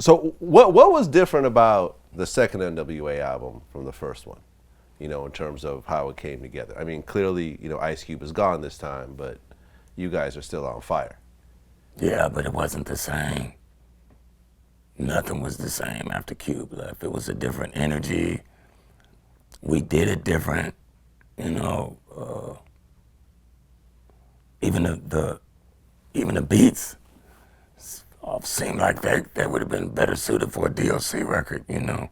So what was different about the second N.W.A. album from the first one? You know, in terms of how it came together. I mean, clearly, you know, Ice Cube is gone this time, but you guys are still on fire. Yeah, but it wasn't the same. Nothing was the same after Cube left. It was a different energy. We did it different, you know. Even the beats seemed like they would have been better suited for a D.O.C. record, you know.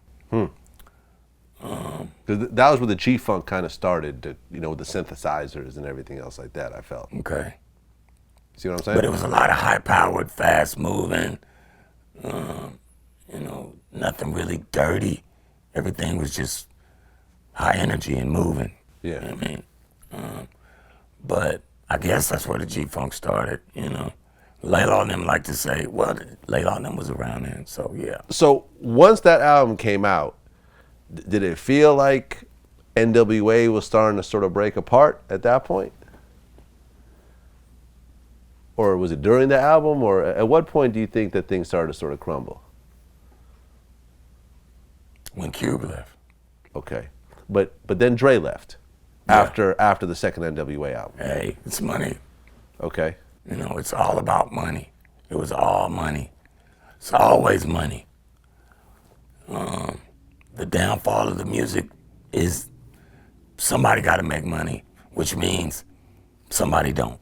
Because that was where the G-Funk kind of started, to, you know, with the synthesizers and everything else like that, I felt. Okay. See what I'm saying? But it was a lot of high-powered, fast-moving, you know, nothing really dirty. Everything was just high energy and moving. Yeah. You know what I mean? But I guess that's where the G-Funk started, you know. Layla and them like to say, well, Layla and them was around then, so yeah. So once that album came out, did it feel like N.W.A. was starting to sort of break apart at that point? Or was it during the album? Or at what point do you think that things started to sort of crumble? When Cube left. Okay. But then Dre left after the second N.W.A. album. Hey, it's money. Okay. You know, it's all about money. It was all money. It's always money. The downfall of the music is somebody got to make money, which means somebody don't.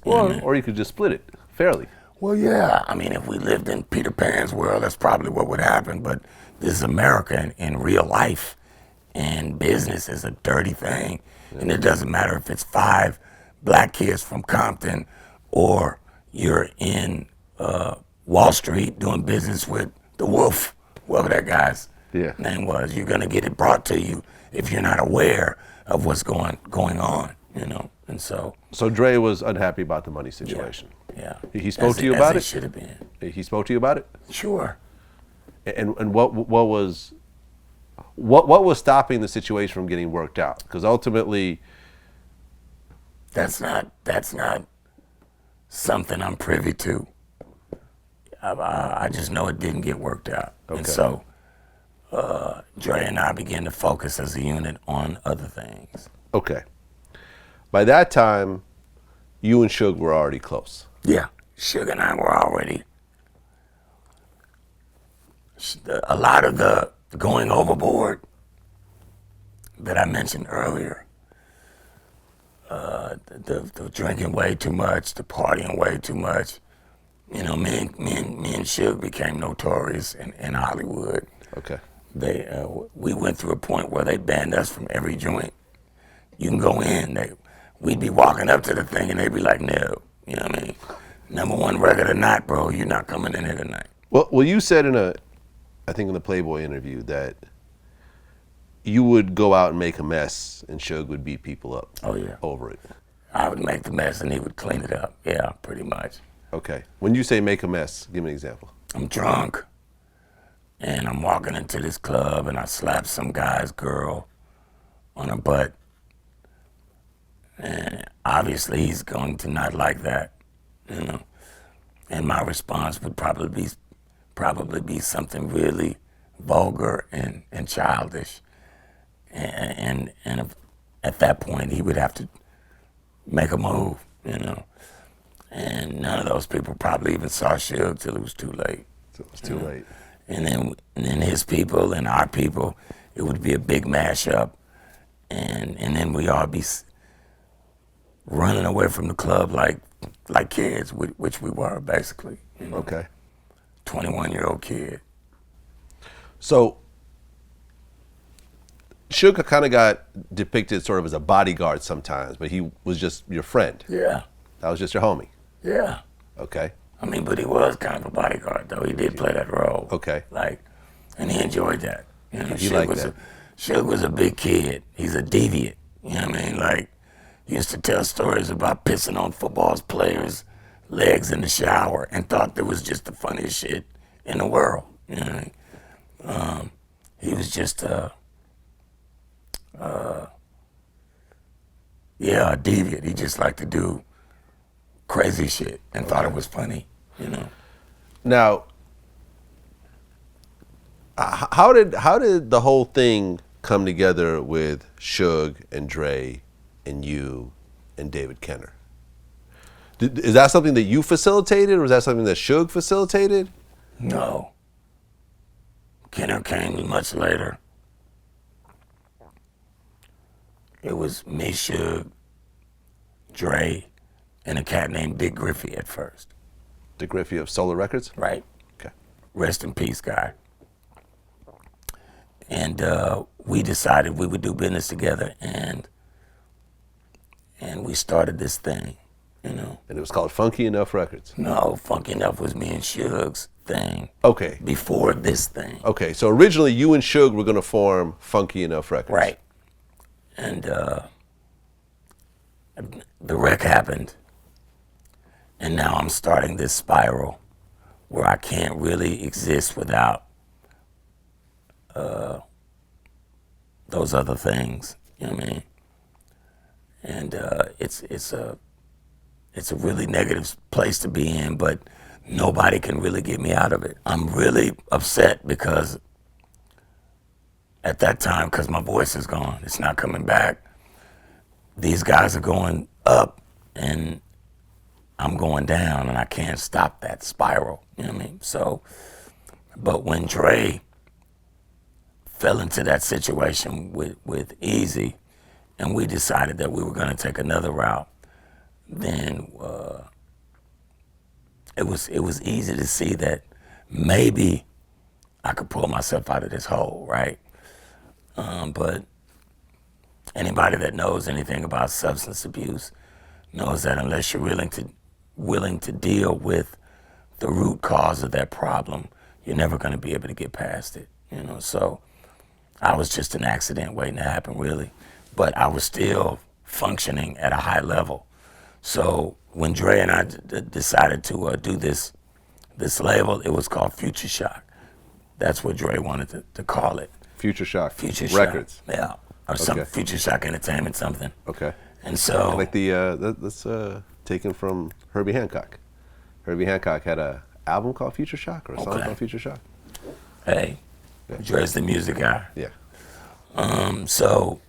Or you could just split it fairly. Well, yeah. I mean, if we lived in Peter Pan's world, that's probably what would happen. But this is America in real life, and business is a dirty thing. And it doesn't matter if it's 5 black kids from Compton or you're in Wall Street doing business with the Wolf, whoever that guy's name was. You're going to get it brought to you if you're not aware of what's going on, you know. And so Dre was unhappy about the money situation. Yeah. He spoke to you about it? Should have been. He spoke to you about it? Sure. And what was stopping the situation from getting worked out? Because ultimately, that's not something I'm privy to. I just know it didn't get worked out. Okay. And so Dre and I began to focus as a unit on other things. Okay. By that time, you and Suge were already close. Yeah, Suge and I were already. A lot of the going overboard that I mentioned earlier, the drinking way too much, the partying way too much, you know, me and Suge became notorious in Hollywood. Okay. We went through a point where they banned us from every joint. You can go in, we'd be walking up to the thing and they'd be like, no, you know what I mean? #1 record or not, bro, you're not coming in here tonight. Well, you said in the Playboy interview that you would go out and make a mess and Suge would beat people up. Oh yeah. Over it. I would make the mess and he would clean it up. Yeah, pretty much. Okay. When you say make a mess, give me an example. I'm drunk and I'm walking into this club and I slap some guy's girl on her butt. And obviously he's going to not like that, you know. And my response would probably be something really vulgar and childish. And at that point he would have to make a move, you know. And none of those people probably even saw Suge till it was too late. So it was too late. And then his people and our people, it would be a big mashup. And then we all be running away from the club like kids, which we were basically. You know? Okay. 21-year-old kid. So Suge kind of got depicted sort of as a bodyguard sometimes, but he was just your friend. Yeah. That was just your homie. Yeah. Okay. I mean, but he was kind of a bodyguard, though. He did play that role. Okay. And he enjoyed that. You know, he liked that. Suge was a big kid. He's a deviant. You know what I mean? He used to tell stories about pissing on football players' legs in the shower and thought that was just the funniest shit in the world. You know what I mean? He was just a deviant. He just liked to do crazy shit and thought it was funny, you know. Now, How did the whole thing come together with Suge and Dre and you and David Kenner? Is that something that you facilitated, or was that something that Suge facilitated? No. Kenner came much later. It was me, Suge, Dre, and a cat named Dick Griffey at first. Dick Griffey of Solar Records? Right. Okay. Rest in peace, guy. And we decided we would do business together, and we started this thing, you know. And it was called Funky Enough Records? No, Funky Enough was me and Suge's thing. Okay. Before this thing. Okay, so originally you and Suge were going to form Funky Enough Records. Right. And the wreck happened, and now I'm starting this spiral where I can't really exist without those other things. You know what I mean? And it's a really negative place to be in, but nobody can really get me out of it. I'm really upset because at that time, because my voice is gone, it's not coming back. These guys are going up and I'm going down, and I can't stop that spiral. You know what I mean? So, but when Dre fell into that situation with Easy, and we decided that we were going to take another route, then it was easy to see that maybe I could pull myself out of this hole, right? But anybody that knows anything about substance abuse knows that unless you're willing to deal with the root cause of that problem, you're never going to be able to get past it. You know, so I was just an accident waiting to happen, really. But I was still functioning at a high level. So when Dre and I decided to do this label, it was called Future Shock. That's what Dre wanted to call it. Future Shock Future Records. Shock. Yeah, or some Future Shock Entertainment, something. Okay. And so, like that's taken from Herbie Hancock. Herbie Hancock had a album called Future Shock, or a song called Future Shock. Hey, Dre's the music guy. Yeah. So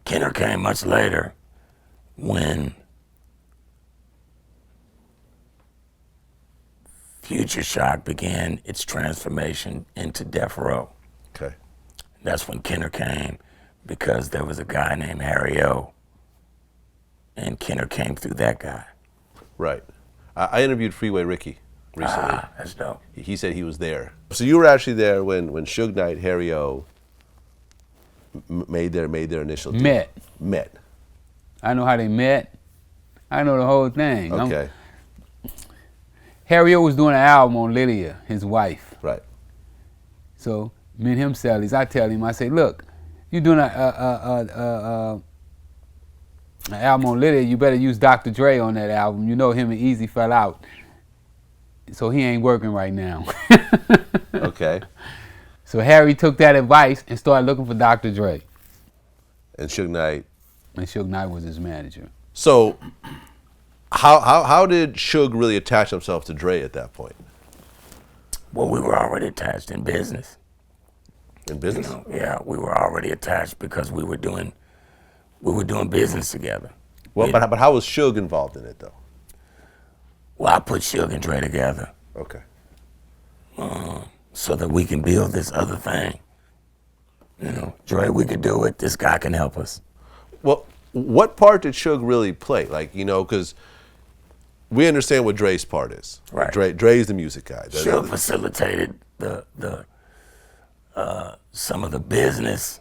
Kenner came much later when Future Shock began its transformation into D.O.C. Okay. That's when Kenner came, because there was a guy named Harry O, and Kenner came through that guy. Right. I interviewed Freeway Ricky recently. Ah, that's dope. He said he was there. So you were actually there when Suge Knight, Harry O made their initial deal. Met. I know how they met. I know the whole thing. Okay. Harry O was doing an album on Lydia, his wife. Right. So me and him sellies, I tell him, I say, look, you doing an album on Lydia, you better use Dr. Dre on that album. You know him and Easy fell out. So he ain't working right now. Okay. So Harry took that advice and started looking for Dr. Dre. And Suge Knight. And Suge Knight was his manager. So how did Suge really attach himself to Dre at that point? Well, we were already attached in business. In business? You know, yeah, we were already attached because we were doing business together. Well, but how was Suge involved in it, though? Well, I put Suge and Dre together. Okay. So that we can build this other thing. You know, Dre, we could do it. This guy can help us. Well, what part did Suge really play? Like, you know, because we understand what Dre's part is. Right. Dre's the music guy. Suge facilitated some of the business,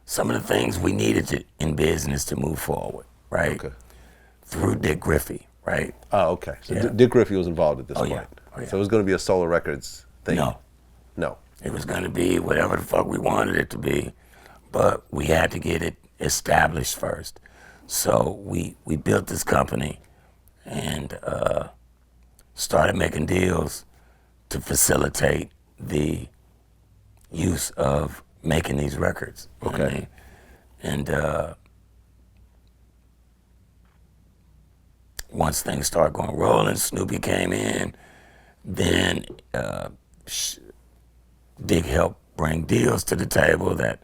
some of the things we needed in business to move forward, right? Okay. Through Dick Griffey, right? Oh, okay. So Yeah. Dick Griffey was involved at this point. Yeah. Oh, yeah. So it was going to be a Solar Records thing. No. It was going to be whatever the fuck we wanted it to be, but we had to get it established first. So we built this company and started making deals to facilitate the use of making these records. You know what I mean? And once things started going rolling, Snoopy came in, then Dick helped bring deals to the table that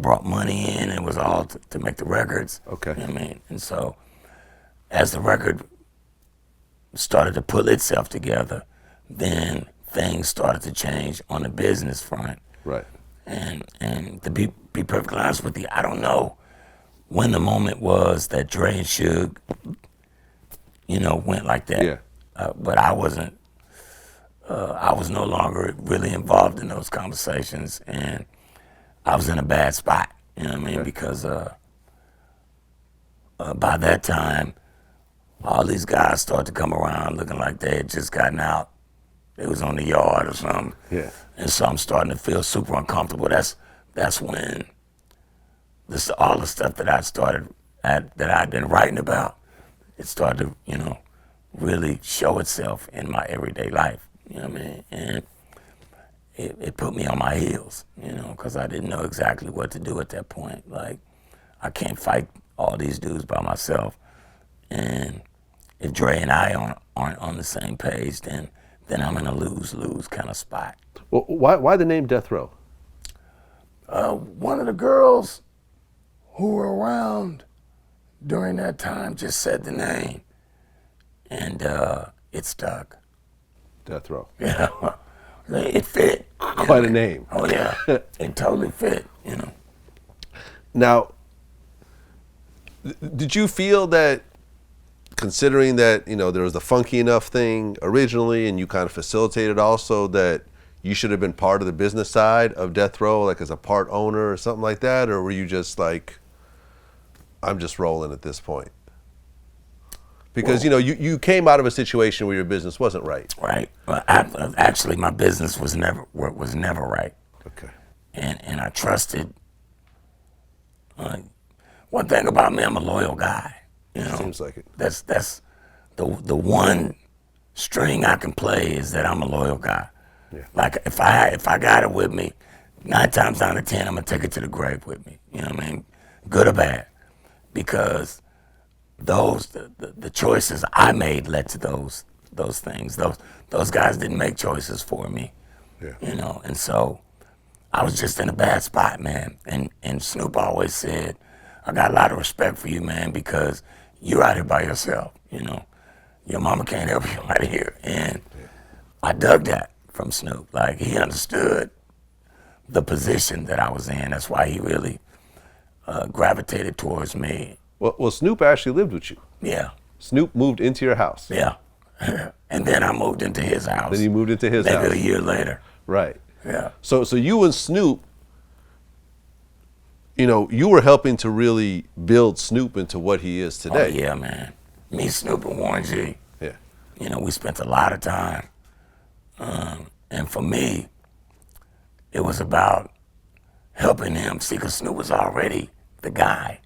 brought money in, and it was all to make the records. Okay. You know what I mean? And so as the record started to pull itself together, then things started to change on the business front. Right. And to be perfectly honest with you, I don't know when the moment was that Dre and Suge, went like that. Yeah. But I wasn't. I was no longer really involved in those conversations, and I was in a bad spot. You know what I mean? Okay. Because by that time, all these guys started to come around looking like they had just gotten out. They was on the yard or something. Yeah. And so I'm starting to feel super uncomfortable. That's when all the stuff that that I'd been writing about, it started to, really show itself in my everyday life. You know what I mean? And it put me on my heels, because I didn't know exactly what to do at that point. Like, I can't fight all these dudes by myself. And if Dre and I aren't on the same page, then I'm in a lose-lose kind of spot. Well, why the name Death Row? One of the girls who were around during that time just said the name, and it stuck. Death Row. Yeah, it fit. Quite a name. Oh yeah, it totally fit. Now, did you feel that, considering that there was the Funky Enough thing originally, and you kind of facilitated also, that you should have been part of the business side of Death Row, like as a part owner or something like that, or were you just like, I'm just rolling at this point? Because you came out of a situation where your business wasn't right. Right. Well, actually, my business was never right. Okay. And I trusted. One thing about me, I'm a loyal guy. Seems like it. That's the one string I can play, is that I'm a loyal guy. Yeah. Like if I got it with me, 9 times out of 10, I'm gonna take it to the grave with me. You know what I mean? Good or bad, because the choices I made led to those things. Those guys didn't make choices for me. Yeah. And so I was just in a bad spot, man. And Snoop always said, I got a lot of respect for you, man, because you're out here by yourself. Your mama can't help you out here. And I dug that from Snoop. Like, he understood the position that I was in. That's why he really gravitated towards me. Well, Snoop actually lived with you. Yeah. Snoop moved into your house. Yeah. And then I moved into his house. Then you moved into his house. Maybe a year later. Right. Yeah. So you and Snoop, you were helping to really build Snoop into what he is today. Oh, yeah, man. Me, Snoop, and Warren G. Yeah. We spent a lot of time. And for me, it was about helping him. See, because Snoop was already the guy.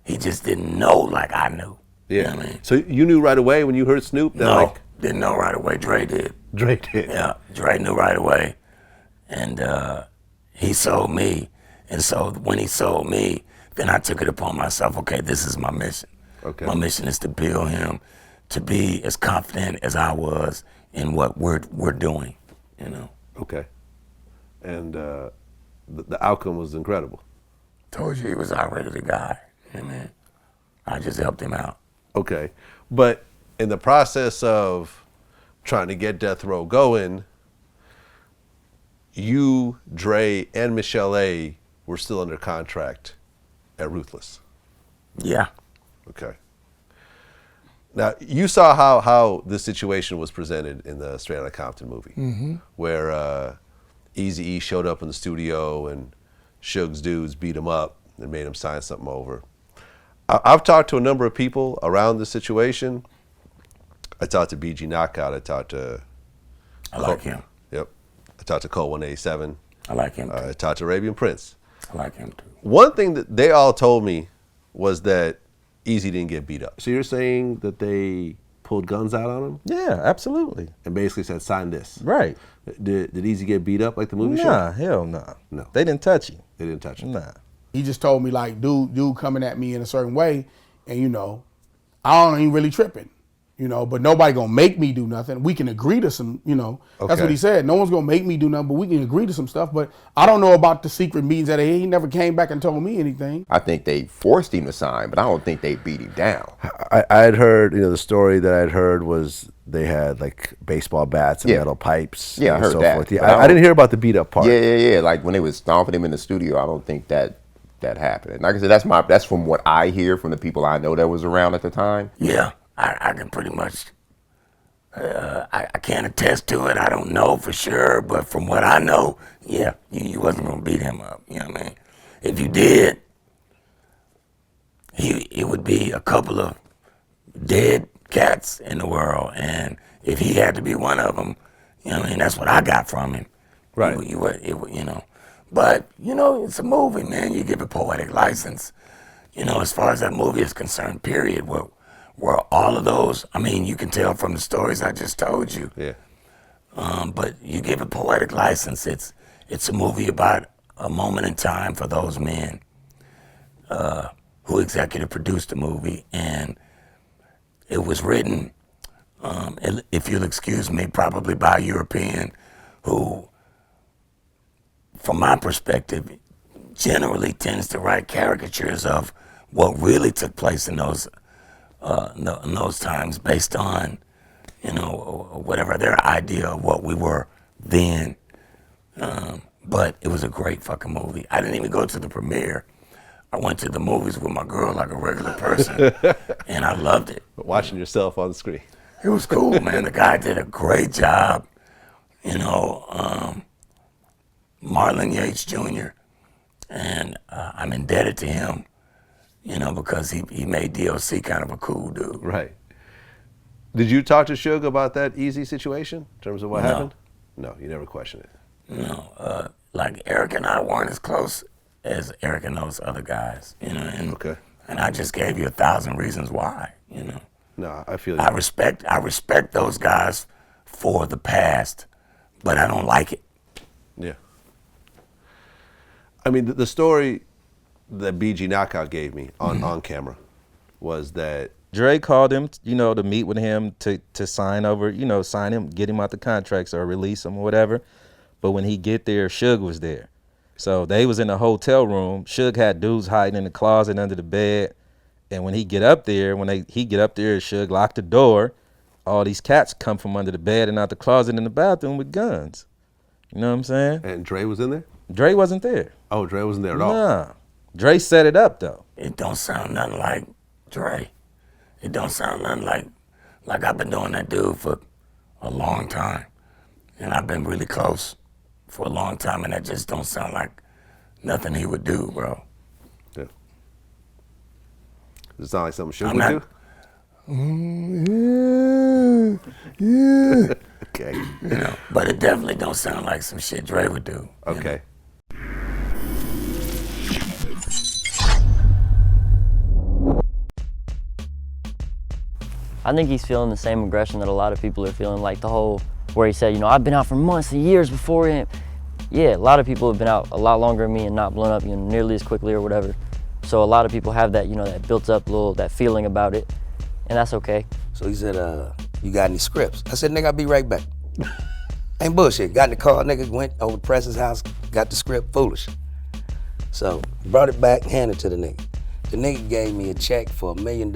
He just didn't know like I knew. Yeah. You know what I mean? So you knew right away when you heard Snoop? No, didn't know right away. Dre did. Dre did. Yeah, Dre knew right away. And he sold me. And so when he sold me, then I took it upon myself, okay, this is my mission. Okay. My mission is to build him to be as confident as I was in what we're doing, Okay. And the outcome was incredible. Told you he was already the guy. I just helped him out. Okay. But in the process of trying to get Death Row going, you, Dre, and Michelle A. were still under contract at Ruthless. Yeah. Okay. Now, you saw how this situation was presented in the Straight Outta Compton movie, where Eazy-E showed up in the studio and Suge's dudes beat him up and made him sign something over. I've talked to a number of people around this situation. I talked to BG Knockout. I talked to... I like him. Yep. I talked to Cole 187. I like him too. I talked to Arabian Prince. I like him too. One thing that they all told me was that Eazy didn't get beat up. So you're saying that they pulled guns out on him? Yeah, absolutely. And basically said, sign this. Right. Did Eazy get beat up like the movie Nah, show? hell nah. No. They didn't touch you. They didn't touch him. Nah. He just told me, like, dude coming at me in a certain way, and I don't even really tripping. You know, but nobody gonna make me do nothing. We can agree to some, you know. That's Okay. what he said. No one's gonna make me do nothing, but we can agree to some stuff. But I don't know about the secret meetings that he never came back and told me anything. I think they forced him to sign, but I don't think they beat him down. I had heard, the story that I'd heard was they had like baseball bats and Yeah. metal pipes. Yeah, I and heard so that, forth. Yeah, but I I didn't hear about the beat up part. Yeah. Like when they was stomping him in the studio, I don't think that happened. And like I said, that's from what I hear from the people I know that was around at the time. Yeah, I can pretty much. I can't attest to it. I don't know for sure, but from what I know, yeah, you wasn't gonna beat him up. You know what I mean? If you did, it would be a couple of dead cats in the world, and if he had to be one of them, you know what I mean? That's what I got from him. Right. You know, but it's a movie, man. You give a poetic license. As far as that movie is concerned, period. Were all of those, I mean, you can tell from the stories I just told you. Yeah. But you give a poetic license. It's a movie about a moment in time for those men who executive produced the movie, and it was written, if you'll excuse me, probably by a European who, from my perspective, generally tends to write caricatures of what really took place in those times, based on, whatever their idea of what we were then. But it was a great fucking movie. I didn't even go to the premiere. I went to the movies with my girl like a regular person, and I loved it. Watching yourself on the screen. It was cool, man. The guy did a great job. Marlon Yates Jr., and I'm indebted to him, because he made D.O.C. kind of a cool dude. Right. Did you talk to Suge about that easy situation in terms of what No. happened? No, you never questioned it. Like Eric and I weren't as close as Eric and those other guys, and Okay. and I just gave you 1,000 reasons why, No, I feel you. I respect those guys for the past, but I don't like it. Yeah. I mean, the story that BG Knockout gave me on camera was that Dre called him, to meet with him to sign over, sign him, get him out the contracts or release him or whatever. But when he get there, Suge was there. So they was in a hotel room. Suge had dudes hiding in the closet under the bed. And when he get up there, Suge locked the door. All these cats come from under the bed and out the closet in the bathroom with guns. You know what I'm saying? and Dre was in there? Dre wasn't there. Oh, Dre wasn't there at all. Nah. Dre set it up though. It don't sound nothing like Dre. It don't sound nothing like I've been doing that dude for a long time. And I've been really close for a long time, and that just don't sound like nothing he would do, bro. Yeah. Does it sound like something Suge I'm would not- do? Okay. But it definitely don't sound like some shit Dre would do. Okay. I think he's feeling the same aggression that a lot of people are feeling, like the whole, where he said, I've been out for months and years before him. Yeah, a lot of people have been out a lot longer than me and not blown up, nearly as quickly or whatever. So a lot of people have that, that built up that feeling about it, and that's okay. So he said, you got any scripts? I said, nigga, I'll be right back. Ain't bullshit. Got in the car, nigga, went over to Press's house, got the script, foolish. So brought it back, handed it to the nigga. The nigga gave me a check for $1 million.